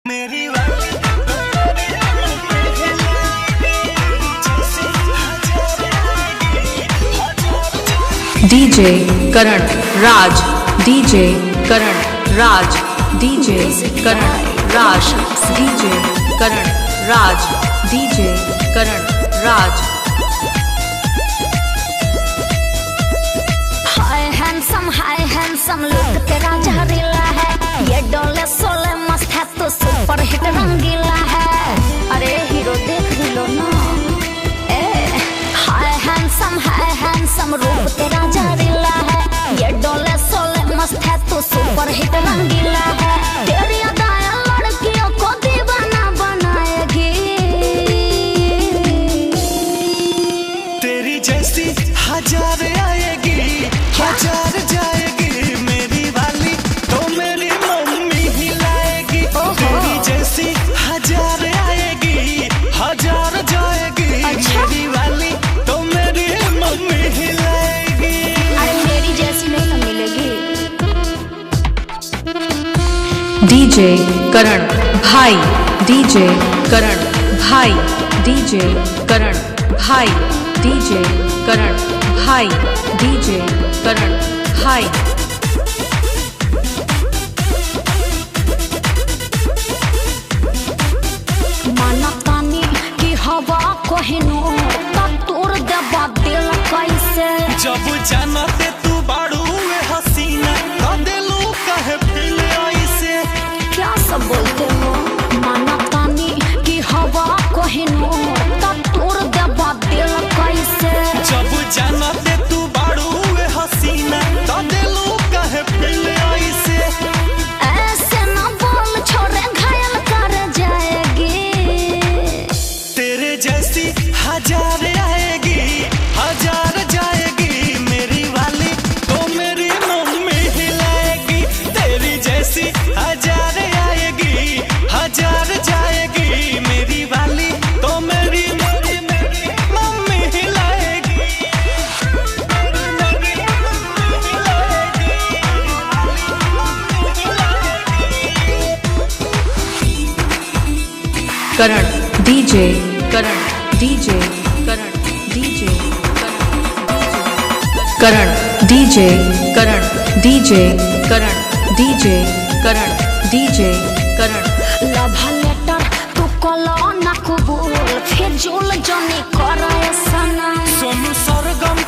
मेरी वाली डीजे करण राज, डीजे करण राज, डीजे करण राज, डीजे करण राज, डीजे करण राज। हाय handsome look तेरा जहरीला है, ये डोले सोले मस्त है तो सुपर हिट रंगीला है। अरे हीरो देख भी लो ना। हाय हैंडसम रूप तेरा जहरीला है, ये डोले सोले मस्त है तो सुपर हिट रंगीला है। तेरी अदाएं लड़कियों को दीवाना बनाएगी, तेरी जैसी हजार आएगी हजार जाएगी। मेरी वाली तो मेरी मम्मी ही लाएगी। तेरी जैसी हजार आएगी हजार जाएगी। मेरी वाली तो मेरी मम्मी ही लाएगी। अरे मेरी जैसी नहीं ना मिलेगी। डीजे करण भाई, डीजे करण भाई, डीजे करण भाई, डीजे करण भाई, डीजे करण भाई। मानतानी की हवा कोहिनो तूर दबा दिल कैसे। जब जानते तू बाड़ू हसीना तो दिलू कहे फिर ऐसे। क्या सब बोलते हो। मानतानी की हवा कोहिनो तूर दबा दिल कैसे। जब जानते तू बाड़ू हसीना तो दिलू कहे फिर ऐसे। ऐसे ना बोल छोरे घायल कर जाएगी। तेरे जैसी हजार आएगी हजार जाएगी। मेरी वाली तो मेरी मम्मी ही लाएगी। तेरी जैसी हजार आएगी हजार जाएगी। मेरी वाली तो मेरी मम्मी ही लाएगी। करण डीजे करण डीजे करण डीजे करण डीजे करण डीजे करण डीजे करण डीजे करण। लव लेटर तू कलो ना कबूल, फिजूल जनी करे सनम। सोनू सरगम